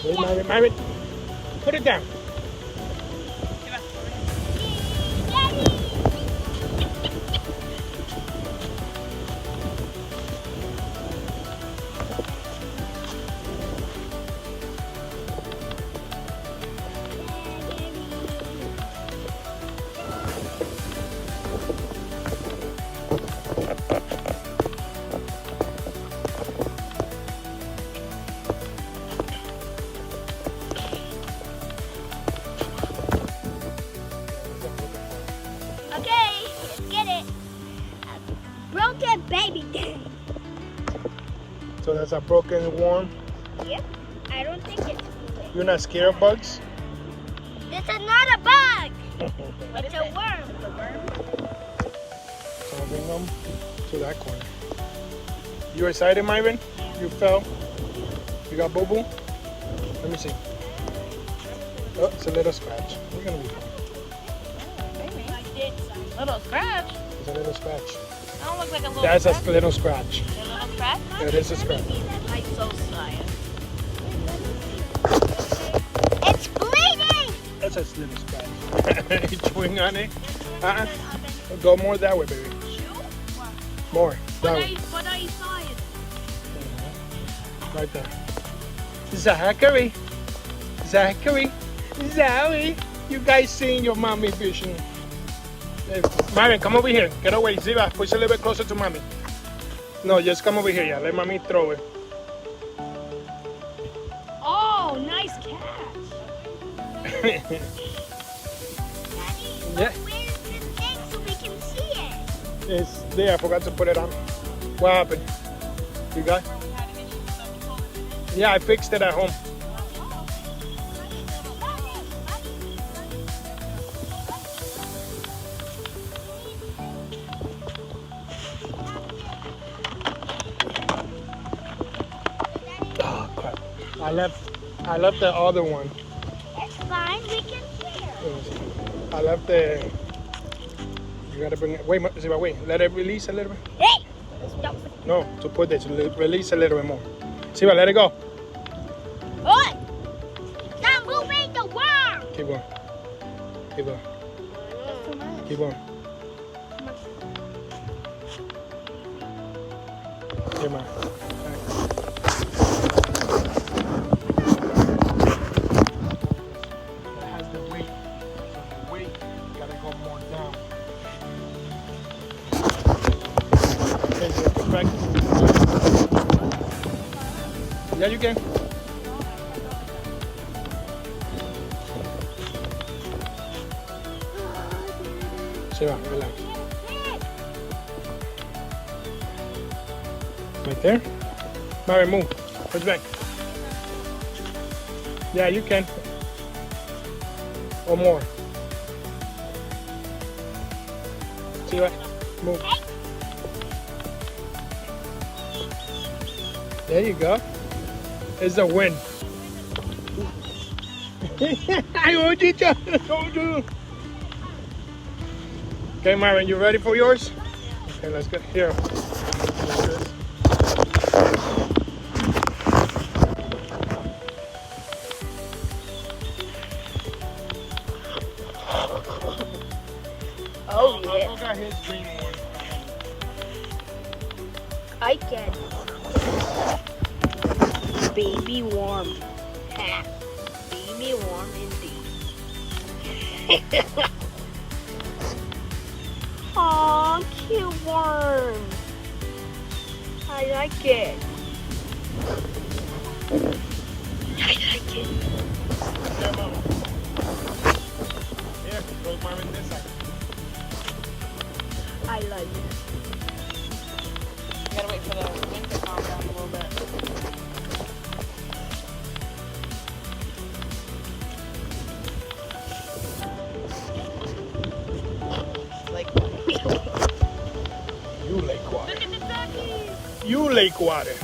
Hey, Marvin, put it down. Okay, let's get it. A broken baby. So that's a broken worm. Yep. I don't think it's. You're not scared of bugs? This is not a bug. It's a worm. The worm? So I'll bring them to that corner. You excited, Marvin? You fell? You got boo-boo? Let me see. Oh, it's a little scratch. We're gonna be fine. Little scratch? It's a little scratch. That don't look like a little That's scratch. a little scratch. A little scratch? It is a scratch. I'm so tired. It's bleeding. That's a little scratch. You chewing on it? Go more that way, baby. More. That way. But I saw it. Right there. Zachary. Zachary. Zoe. You guys seeing your mommy fishing? Hey, Marvin, come over here. Get away. Ziva, push a little bit closer to mommy. No, just come over here. Yeah, let mommy throw it. Oh, nice catch. Daddy, Yeah. where's the thing so we can see it? It's there. I forgot to put it on. What happened? You got? Yeah, I fixed it at home. Oh crap! I left the other one. It's fine. We can hear. I left the. You gotta bring it. Wait, Ziva, wait. Let it release a little bit. Hey! Stop. No, to put this, release a little bit more. Ziva, let it go. Oi! Stop moving the worm! Keep going. Keep going. Keep going. Come on. That has the weight. So the weight, you gotta go more down. Okay, so put back. Yeah, you can. Shiva, relax. Right there. Marvin, move. Push back. Yeah, you can. Or more. Shiva, move. There you go. It's the win. I told you. Okay, Marvin, you ready for yours? Okay, let's get here. Oh, I yeah. forgot his green one. I can. Baby worm. Ha. Baby worm indeed. Aw, cute worm. I like it. I like it. Yeah, Mama. Here, go Marvin this side. I like it. You gotta wait for the wind to calm down a little bit. Like You lake water. look at the duckies. You lake water.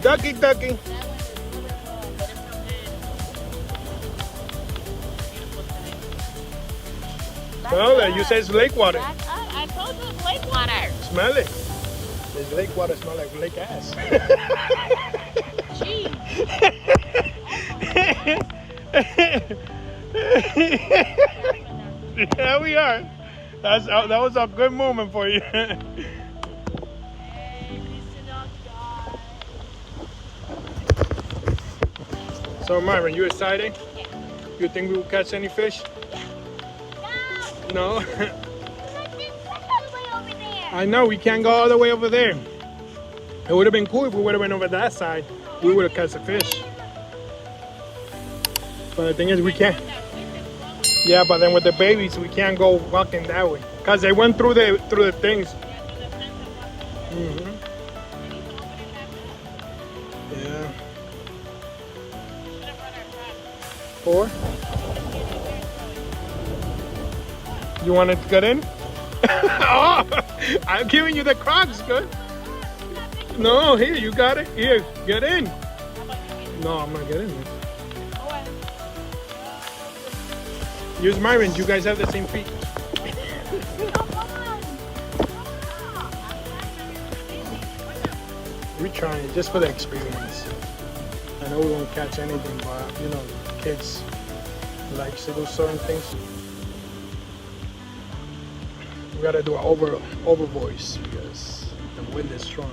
Ducky, ducky. That one is really calm, but it's no good. Well, you say it's lake water. I told you it's lake water. Smell it. This lake water smells like lake ass. Jeez. Yeah, we are. That was a good moment for you. So Myron, you excited? Yeah. You think we will catch any fish? No. I know we can't go all the way over there. It would have been cool if we would have went over that side. We would have caught the fish. But the thing is, we can't. Yeah, but then with the babies, we can't go walking that way because they went through the things. Yeah. Or you wanted to get in? Oh, I'm giving you the Crocs, good. No, here, you got it. Here, get in. No, I'm not getting it. Use Myron. You guys have the same feet. We're trying just for the experience. I know we won't catch anything, but you know, kids like to do certain things. We gotta do an over voice because the wind is strong.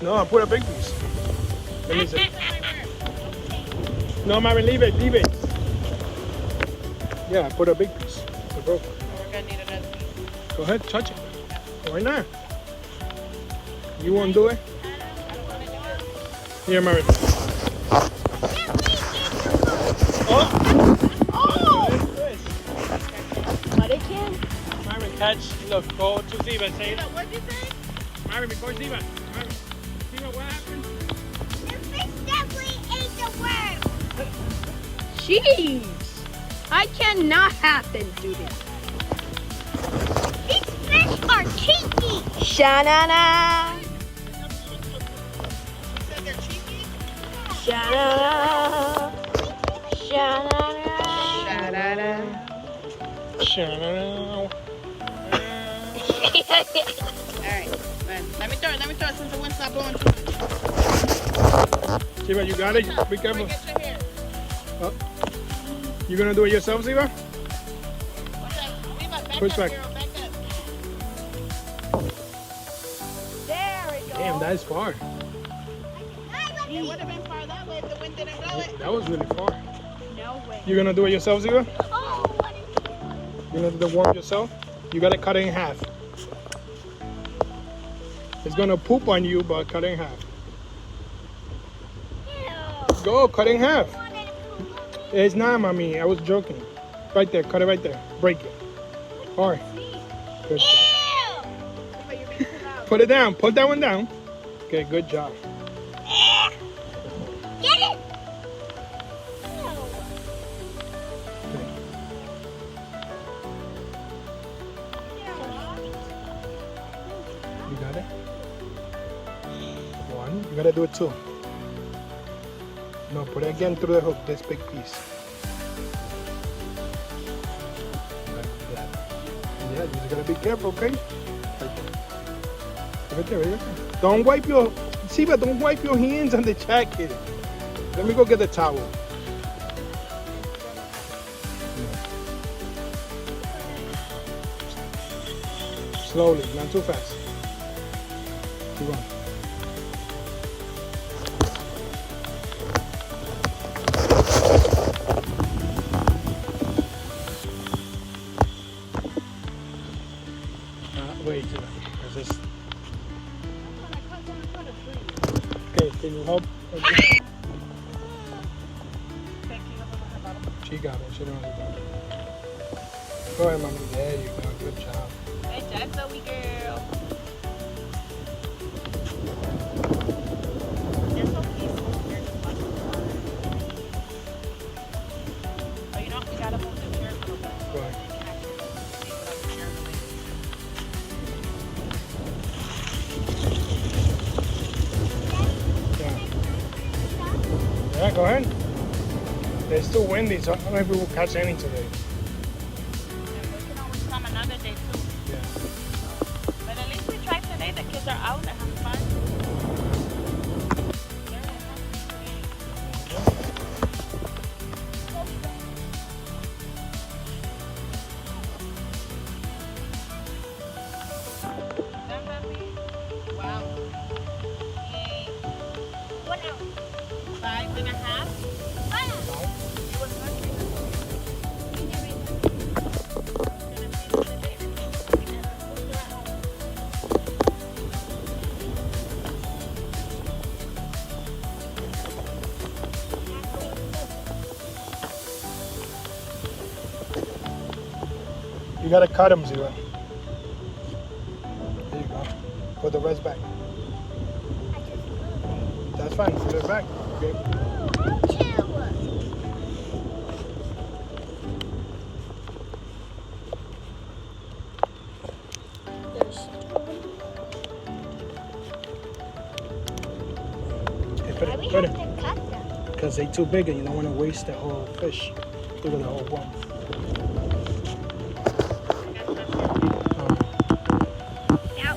No, I put a big piece. Let me see. No, Myron, leave it. Yeah, I put a big piece. It broke. We're gonna need another piece. Go ahead, touch it. Why not? You won't do it? Here, Myron. Oh! But it can. Myron, catch. Look, go to Ziva. Say, What'd you say? Myron, before Ziva. Myron, Ziva, what happened? The fish definitely ate the worm. Jeez! I cannot happen, dude. These fish are cheeky. Sha-na-na! You said they're cheeky? Sha-na-na! Sha-na-na! Sha-na-na. Alright, let me throw it since the wind stopped blowing too much. Ziva, you got it? Be careful. Get your hair. Oh. You gonna do it yourself, Ziva? Push back. Girl, back up. There we go. Damn, that is far. It would have been far that way if the wind didn't blow it. That was really far. No way. You gonna do it yourself, Ziva? Oh, what is it? You gonna do the worm yourself? You gotta cut it in half. It's gonna poop on you, but cut it in half. Ew. Go, cut it in half. I wanted to poop. It's not, mommy. I was joking. Right there, cut it right there. Break it. Hard. Good. Ew. But you're being too loud. Put it down. Put that one down. Okay, good job. Get it. Ew. You got it? One. You gotta do it two. No, put it again through the hook. This big piece. Like that. Yeah, you just gotta be careful, okay? Right there, right there. Don't wipe your. See, but don't wipe your hands on the jacket. Let me go get the towel. Slowly, not too fast. Keep on. Wait, is this? Okay, can you help? She got it. She don't have it. Go ahead, mommy. There you go. Good job. Good job, Zoe girl. You're so peaceful. You're just watching the water. Oh, you know, we gotta move the chair a little bit. So Right. you can actually see without the chair moving. Yeah. Yeah, go ahead. There's too windy, so I don't know if we will catch any today. And we can always come another day too. Yeah. But at least we tried today. The kids are out and having fun. Wow. 1 hour. 5.5. It was hungry. You gotta cut them, Zero. There you go. Put the rest back. That's fine. Put it back. Okay. Why we have to cut them? Because they're too big and you don't want to waste the whole fish. Look at the whole bone.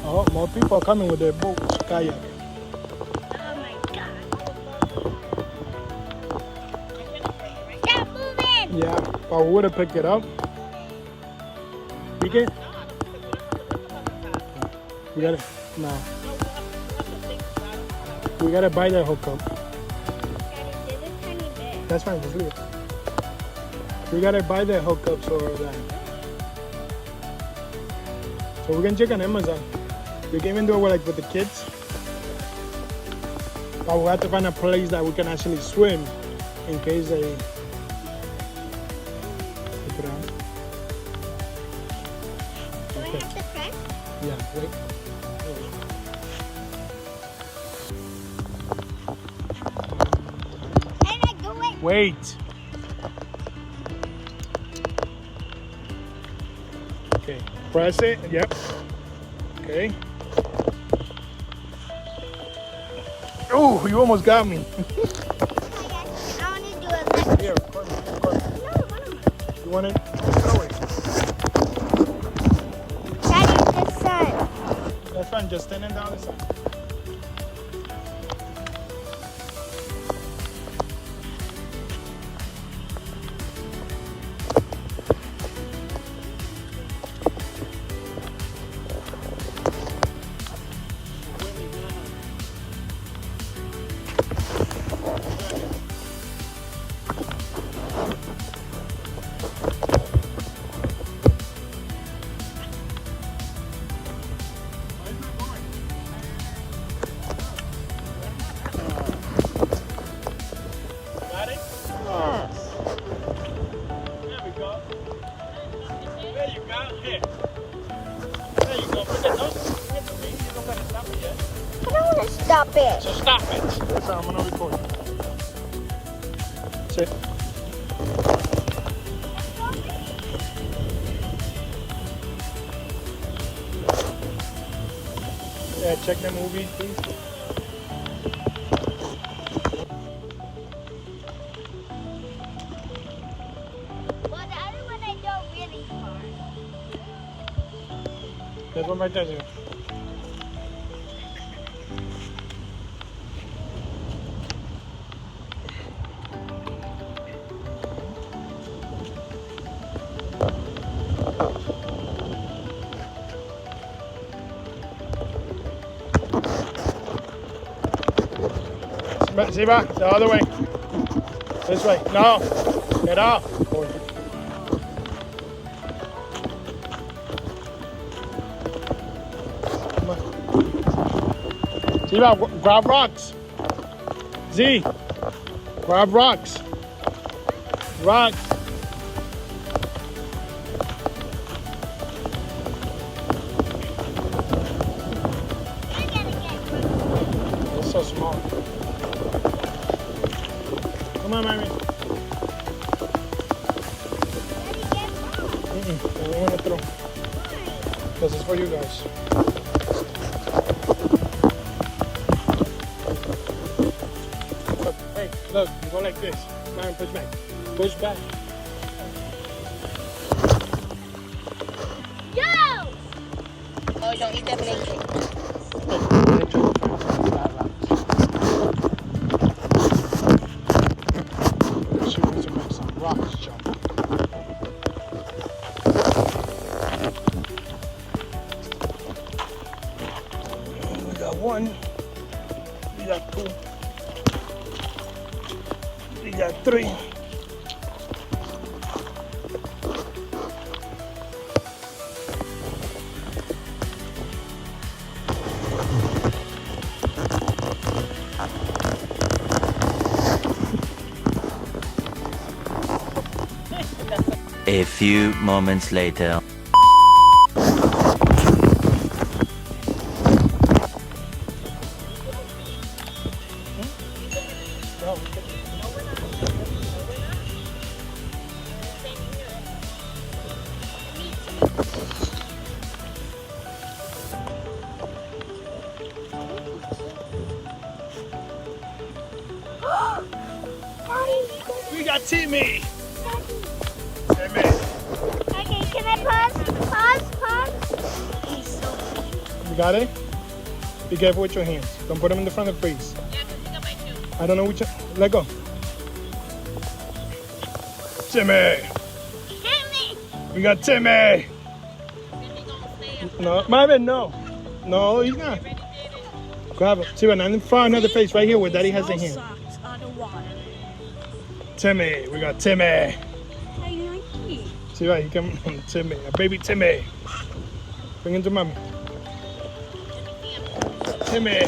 Oh, more people are coming with their boats, kayak. Oh my god. Stop moving! Yeah, but we would have picked it up. We can? We gotta, no. We gotta buy that hookup. Daddy, this is tiny bit. That's fine, just leave it. We gotta buy the hookups for that. So we can check on Amazon. We can even do it with the kids. But we have to find a place that we can actually swim in case they put it on. Do I have to press? Yeah, wait. And I go in. Wait. Okay, press it. Yep. Okay. Oh, you almost got me. I want to do a left. Here, corner. No, what am You want it? Throw it. I? Daddy, this side. That's fine. Just stand it down the side. Got it? Yes. There we go. There you go. Here. There you go. Put the nose. Hit the ring. You don't gotta stop it yet. I don't want to stop it. So stop it. That's how I'm gonna record. Sit. Yeah, check the movie, please. Well, the other one I go really far. There's one right there. Zero. Ziba, the other way. This way. No. Get off. Come on. Ziba, grab rocks. Z. Grab rocks. Rocks. I gotta get It's so small. Come on, Mary. Daddy, get off. I don't want to throw. This is for you guys. Look, hey, look, you go like this. Now push back. Push back. Go! Oh, don't eat that blanket. She wants to make some rocks jump. We got one. We got two. We got three. A few moments later. We got Timmy. Timmy. Okay, can I pause? Pause? He's so cute. You got it? Be careful with your hands. Don't put them in the front of the face. I don't know which. Let go. Timmy. Timmy! We got Timmy. No, Marvin, no. No, he's not. Grab him. See, not in front of the face, right here where Daddy has the hand. Socks on the water. Timmy. We got Timmy. How you like me? See, right, he come. Timmy. A baby Timmy. Bring him to Mommy. Timmy.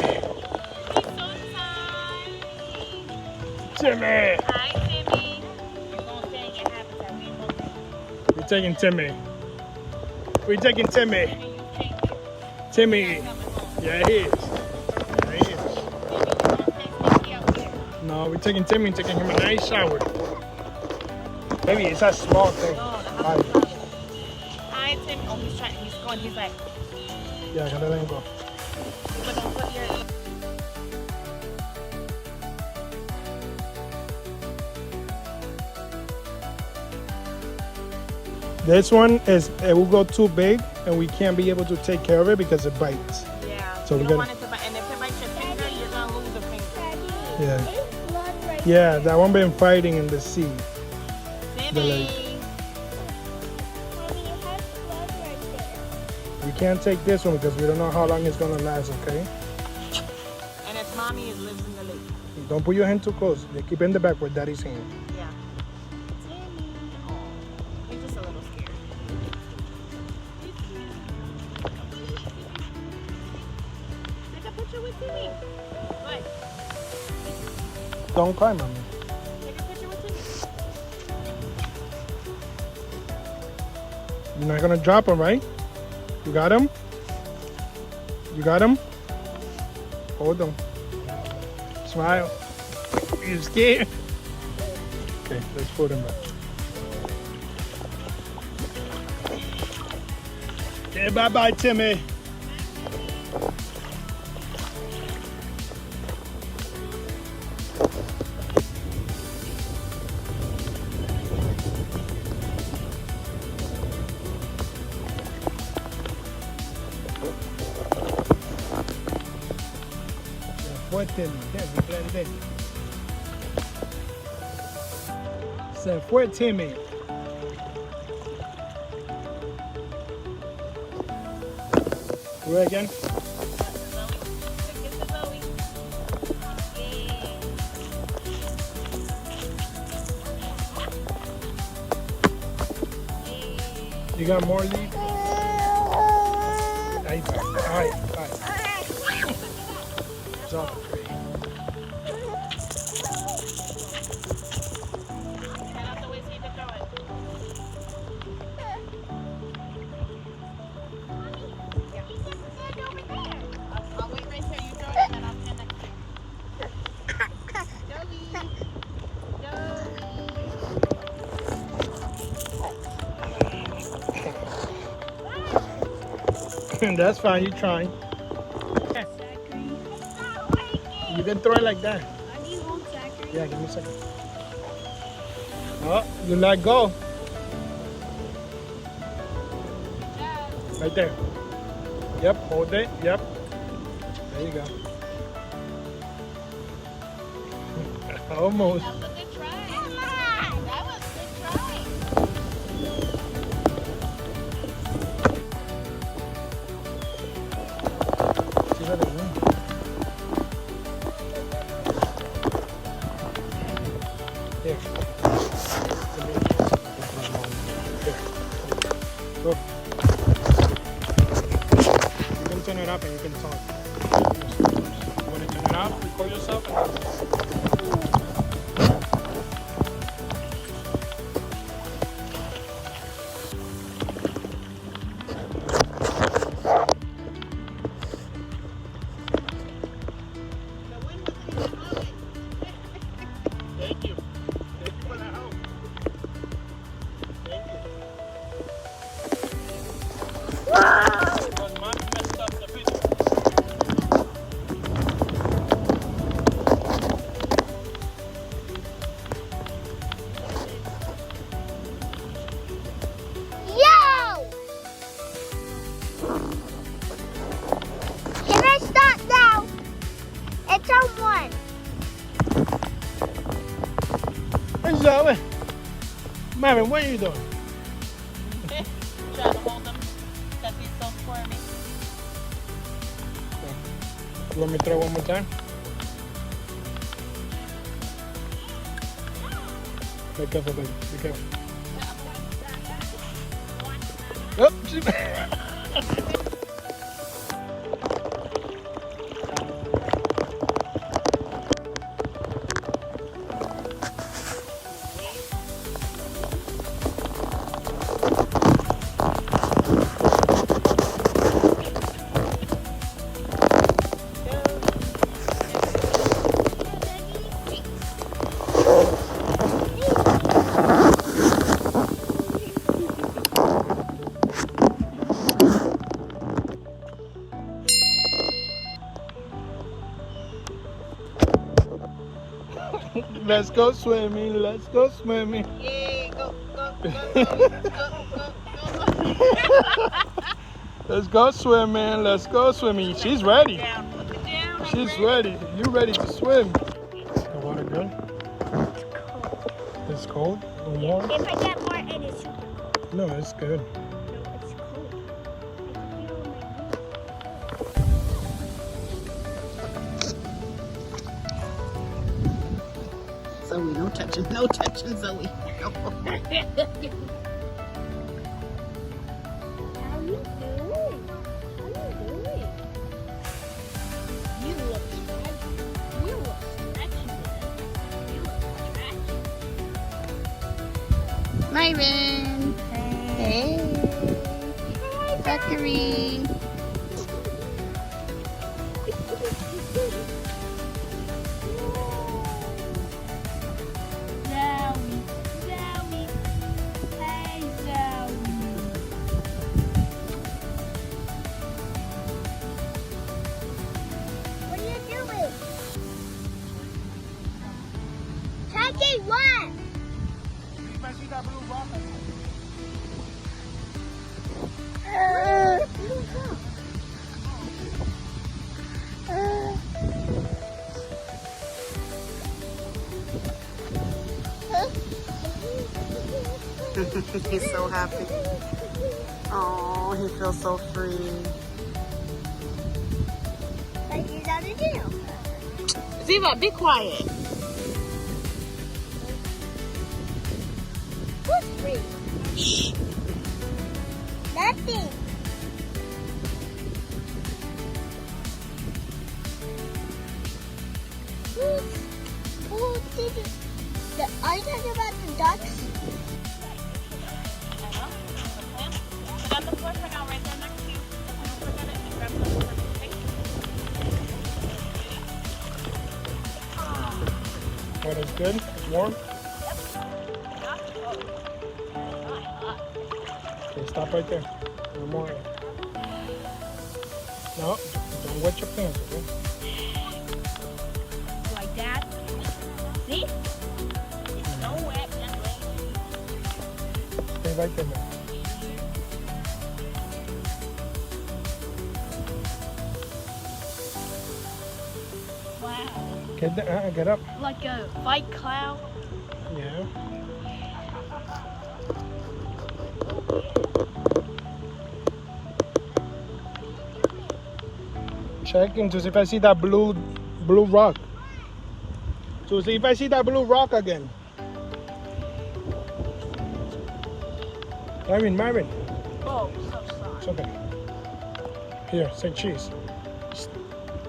Timmy. Hi, Timmy. You're gonna stay in your habitat. We ain't gonna take We're taking Timmy. We're taking Timmy. you. Timmy. Yeah, he is. Yeah, he is. No, we're taking Timmy and taking him a nice shower. Baby, it's a small thing. Right. Hi, Timmy. Oh, he's trying. He's going. He's like, Yeah, I gotta let him go. we're gonna put your. This one is, it will go too big and we can't be able to take care of it because it bites. Yeah. So you we don't gotta- want it to bite. And if it bites your finger, you're gonna lose the finger. Daddy, Yeah. there's blood right Yeah, that one been fighting in the sea. Timmy. lake. Mommy, you have blood right there. We can't take this one because we don't know how long it's gonna last, okay? And its mommy lives in the lake. Don't put your hand too close. They keep it in the back with Daddy's hand. Yeah. Timmy. Oh, he's just a little scared. Take a picture with Timmy. What? Don't cry, Mommy. Take a picture with Timmy. You're not gonna drop him, right? You got him? You got him? Hold on. Smile. You scared? Okay, let's put him back. Okay, bye-bye, Timmy. Fue Timmy, se fue Timmy. Do it again. You got more leaves? Ahí está. Ahí, ahí. It's all great. I'll wait right here. You throw it and then I'll stand next to you. That's fine, you trying. You can throw it like that. I need one, Zachary. Yeah, give me a second. Oh, you let go. Right there. Yep, hold it. Yep. There you go. Almost. That was a good try. That was a good try. See what I mean? Here. Go. You can turn it up and you can talk. You want to turn it up, record yourself. Thank you. Thank you for the help. Thank you. Because mommy messed up the video. Yo! Can I start now? It's on one. Hey Zoe. Mommy, what are you doing? Trying to hold him because he's so squirmy. You want me to throw one more time? Be careful, baby. Be careful. Oh, let's go swimming. Let's go swimming. Yay, go. Let's go swimming. Let's go swimming. She's ready. Down, put it down. She's ready. You ready to swim? The water good? It's cold? Or warm? If I get more, it is super cold. No, it's good. No, it's cold. I feel my Zoe, no touching, Zoe. How you doing? How you doing? You look scratchy. You look scratchy. You look scratchy. Myron. Hey. Zachary. Zoe. Zoe. Hey, Zoe. What are you doing? Taking what? He's so happy. Oh, he feels so free. Like he's out of jail. Ziva, be quiet. Who's free? Shh. Nothing. Who did it? Are you talking about the ducks? Put on the floor for now, right there next to you. Don't forget it. And grab the floor, okay? Water's good? It's warm? Okay, stop right there. No more. No, don't wet your pants, okay? Like that. See? It's so wet. Just right there, man. Wow. Get up. Like a white cloud. Yeah. Checking to see if I see that blue rock. To see if I see that blue rock again. Marvin. Oh, so sorry. It's okay. Here, say cheese.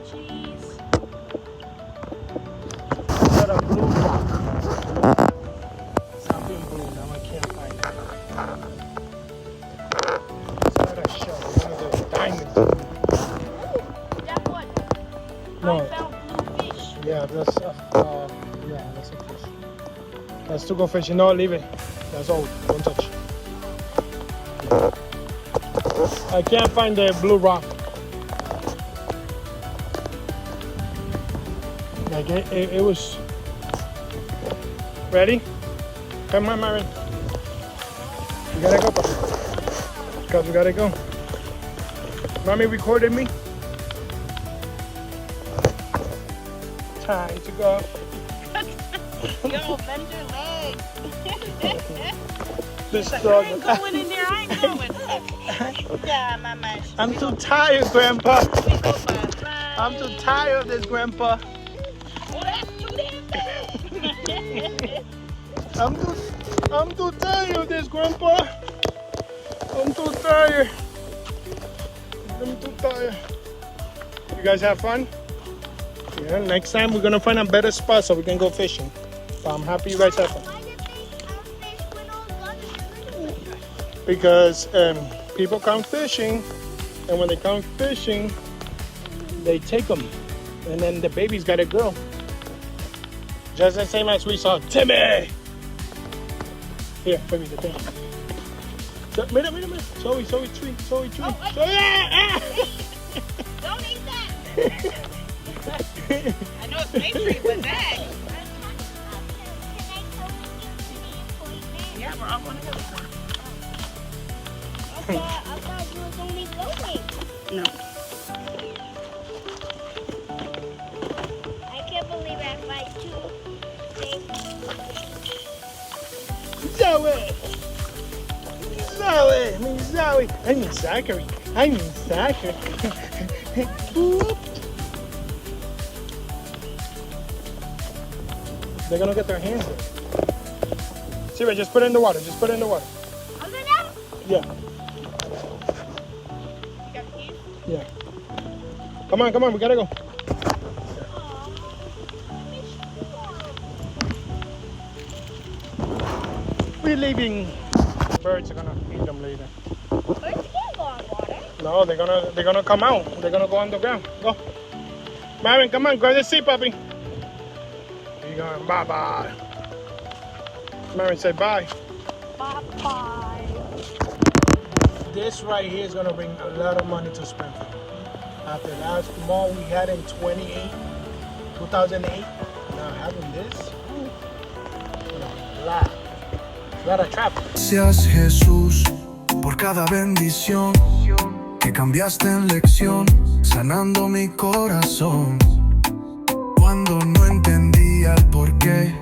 Cheese. Got a blue rock. Something blue, now I can't find it. It's not a shell, one of those diamonds. That one. No. I found blue fish. Yeah, that's a fish. That's to go fishing. No, leave it. That's old. Don't touch. I can't find the blue rock. Like it was. Ready? Come on, Marin. We gotta go, Papa. Because we gotta go. Mommy recorded me. Time to go. Yo, bend your legs. This I ain't dog. going in there. I ain't going. Yeah, mama. I'm too tired, Grandpa. We go bye-bye. I'm too tired of this, Grandpa. Oh, that's too damn fast. I'm too tired of this, Grandpa. I'm too tired. I'm too tired. You guys have fun? Yeah, next time we're gonna find a better spot so we can go fishing. But I'm happy you guys have fun. Why did they fish with all guns? Because people come fishing, and when they come fishing, they take them, and then the baby's got a girl. Just the same as we saw Timmy. Here, baby, the thing. So, mira. Zoe tree. Oh, don't eat that. I know it's Main Street, but that. Yeah, we're up on a hill. I thought you was only going. No. I can't believe I fight two things. Zoe. I mean Zachary. Boop. They're gonna get their hands in. Sierra, just put it in the water. Under them? Yeah. You got keys? Yeah. Come on, we gotta go. We're leaving. Birds are gonna eat them later. Birds can't go on water. No, they're gonna come out. They're gonna go underground. Go. Marin, come on, grab the seat, puppy. You're going bye-bye. Marin, say bye. Bye-bye. This right here is gonna bring a lot of money to Springfield. After last mall we had in 2008, now having this, a lot of traffic. Gracias Jesús por cada bendición que cambiaste en lección, sanando mi corazón. Cuando no entendía el porqué,